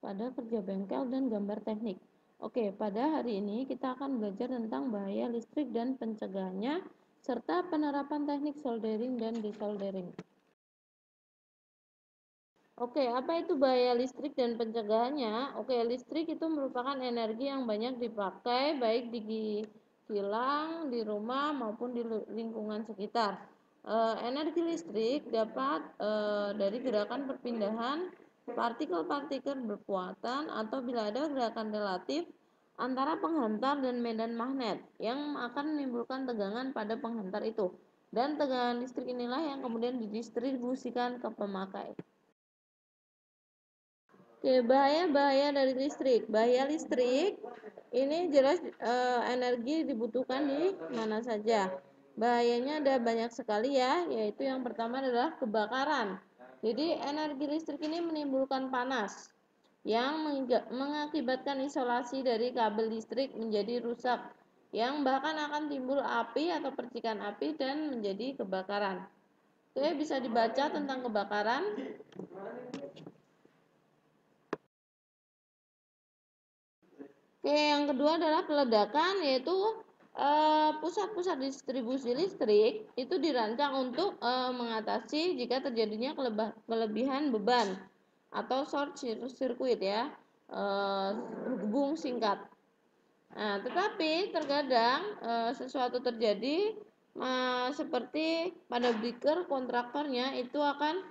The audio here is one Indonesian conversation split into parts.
pada kerja bengkel dan gambar teknik. Oke, pada hari ini kita akan belajar tentang bahaya listrik dan pencegahannya, serta penerapan teknik soldering dan desoldering. Oke, apa itu bahaya listrik dan pencegahannya? Oke, listrik itu merupakan energi yang banyak dipakai baik di kilang, di rumah maupun di lingkungan sekitar. Energi listrik dapat dari gerakan perpindahan partikel-partikel bermuatan atau bila ada gerakan relatif antara penghantar dan medan magnet yang akan menimbulkan tegangan pada penghantar itu. Dan tegangan listrik inilah yang kemudian didistribusikan ke pemakai. Oke, bahaya-bahaya dari listrik. Bahaya listrik ini jelas energi dibutuhkan di mana saja. Bahayanya ada banyak sekali ya, yaitu yang pertama adalah kebakaran. Jadi energi listrik ini menimbulkan panas yang mengakibatkan isolasi dari kabel listrik menjadi rusak, yang bahkan akan timbul api atau percikan api dan menjadi kebakaran. Oke, bisa dibaca tentang kebakaran. Oke, yang kedua adalah peledakan, yaitu pusat-pusat distribusi listrik itu dirancang untuk mengatasi jika terjadinya kelebihan beban atau short circuit ya, hubung singkat. Nah, tetapi terkadang sesuatu terjadi seperti pada breaker kontraktornya itu akan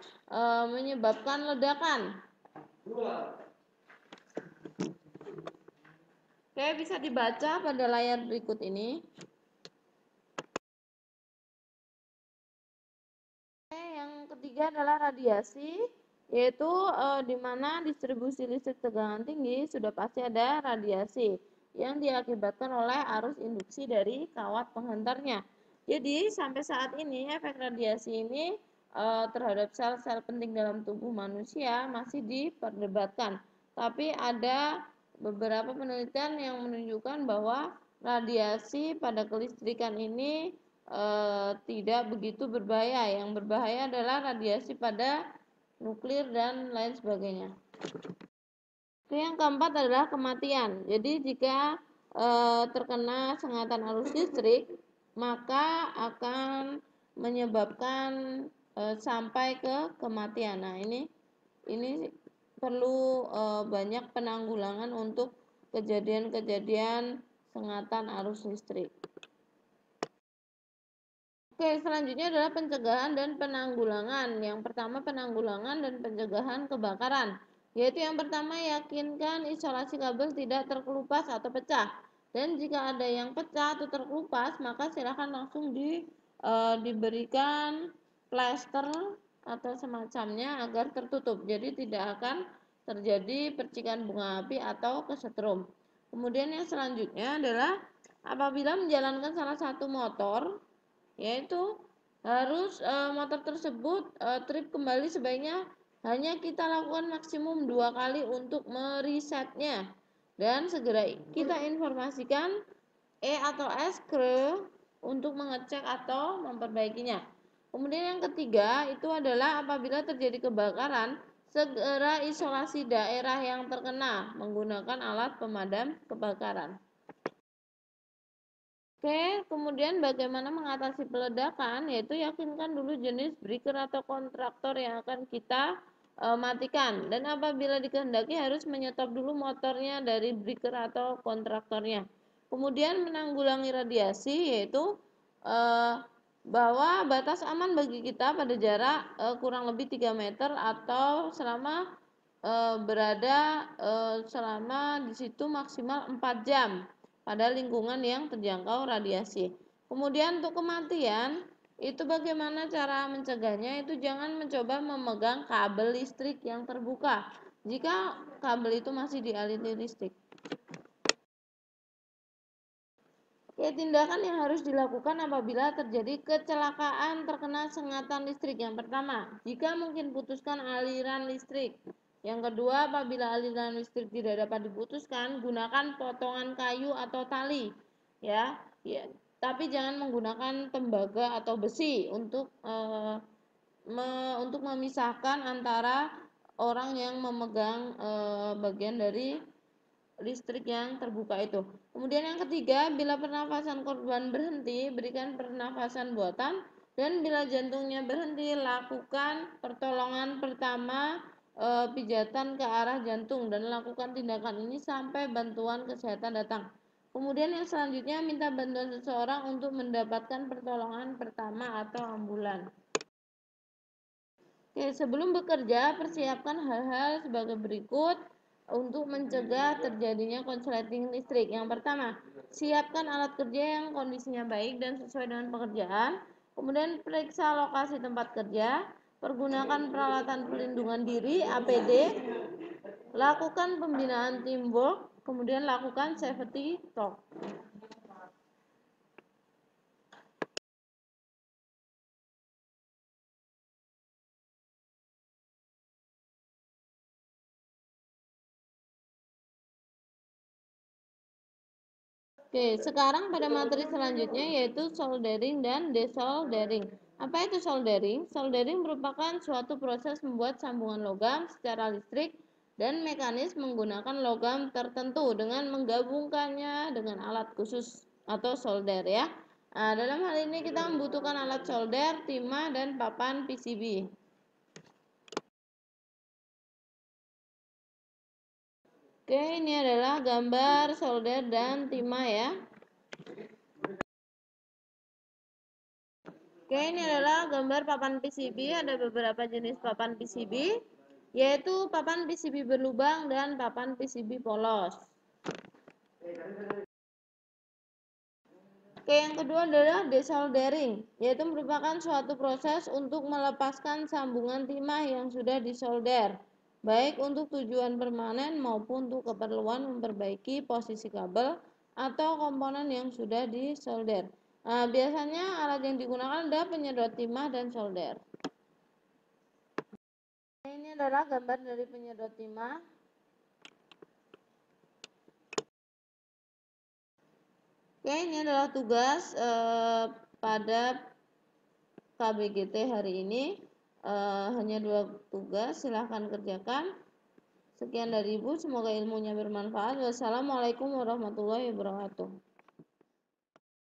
menyebabkan ledakan. Oke, bisa dibaca pada layar berikut ini. Oke, yang ketiga adalah radiasi, yaitu di mana distribusi listrik tegangan tinggi sudah pasti ada radiasi yang diakibatkan oleh arus induksi dari kawat penghantarnya. Jadi sampai saat ini efek radiasi ini terhadap sel-sel penting dalam tubuh manusia masih diperdebatkan. Tapi ada beberapa penelitian yang menunjukkan bahwa radiasi pada kelistrikan ini tidak begitu berbahaya. Yang berbahaya adalah radiasi pada nuklir dan lain sebagainya. Yang keempat adalah kematian. Jadi jika terkena sengatan arus listrik, maka akan menyebabkan sampai ke kematian. Nah, ini perlu banyak penanggulangan untuk kejadian-kejadian sengatan arus listrik. Oke, selanjutnya adalah pencegahan dan penanggulangan. Yang pertama penanggulangan dan pencegahan kebakaran. Yaitu yang pertama yakinkan isolasi kabel tidak terkelupas atau pecah. Dan jika ada yang pecah atau terkelupas, maka silakan langsung diberikan plester atau semacamnya agar tertutup. Jadi tidak akan terjadi percikan bunga api atau kesetrum. Kemudian yang selanjutnya adalah apabila menjalankan salah satu motor, yaitu harus motor tersebut trip kembali sebaiknya hanya kita lakukan maksimum 2 kali untuk meresetnya dan segera kita informasikan atau S kru untuk mengecek atau memperbaikinya. Kemudian yang ketiga itu adalah apabila terjadi kebakaran, segera isolasi daerah yang terkena menggunakan alat pemadam kebakaran. Oke, kemudian bagaimana mengatasi peledakan, yaitu yakinkan dulu jenis breaker atau kontraktor yang akan kita matikan. Dan apabila dikehendaki harus menyetop dulu motornya dari breaker atau kontraktornya. Kemudian menanggulangi radiasi, yaitu bahwa batas aman bagi kita pada jarak kurang lebih 3 meter atau selama berada selama di situ maksimal 4 jam pada lingkungan yang terjangkau radiasi. Kemudian untuk kematian, itu bagaimana cara mencegahnya? Itu jangan mencoba memegang kabel listrik yang terbuka jika kabel itu masih dialiri listrik. Tindakan yang harus dilakukan apabila terjadi kecelakaan terkena sengatan listrik. Yang pertama, jika mungkin putuskan aliran listrik. Yang kedua, apabila aliran listrik tidak dapat diputuskan, gunakan potongan kayu atau tali, ya. Tapi jangan menggunakan tembaga atau besi untuk memisahkan antara orang yang memegang bagian dari listrik yang terbuka itu. Kemudian yang ketiga, bila pernafasan korban berhenti, berikan pernafasan buatan, dan bila jantungnya berhenti, lakukan pertolongan pertama pijatan ke arah jantung dan lakukan tindakan ini sampai bantuan kesehatan datang. Kemudian yang selanjutnya, minta bantuan seseorang untuk mendapatkan pertolongan pertama atau ambulan. Oke, sebelum bekerja, persiapkan hal-hal sebagai berikut untuk mencegah terjadinya konsleting listrik. Yang pertama, siapkan alat kerja yang kondisinya baik dan sesuai dengan pekerjaan. Kemudian periksa lokasi tempat kerja, pergunakan peralatan pelindungan diri (APD), lakukan pembinaan teamwork, kemudian lakukan safety talk. Oke, sekarang pada materi selanjutnya yaitu soldering dan desoldering. Apa itu soldering? Soldering merupakan suatu proses membuat sambungan logam secara listrik dan mekanis menggunakan logam tertentu dengan menggabungkannya dengan alat khusus atau solder ya. Nah, dalam hal ini kita membutuhkan alat solder, timah, dan papan PCB. Oke, ini adalah gambar solder dan timah ya. Oke, ini adalah gambar papan PCB. Ada beberapa jenis papan PCB, yaitu papan PCB berlubang dan papan PCB polos. Oke, yang kedua adalah desoldering, yaitu merupakan suatu proses untuk melepaskan sambungan timah yang sudah disolder, baik untuk tujuan permanen maupun untuk keperluan memperbaiki posisi kabel atau komponen yang sudah disolder. Nah, biasanya alat yang digunakan adalah penyedot timah dan solder. Ini adalah gambar dari penyedot timah. Oke, ini adalah tugas pada KBGT hari ini. Hanya 2 tugas, silahkan kerjakan. Sekian dari Ibu, semoga ilmunya bermanfaat. Wassalamualaikum warahmatullahi wabarakatuh.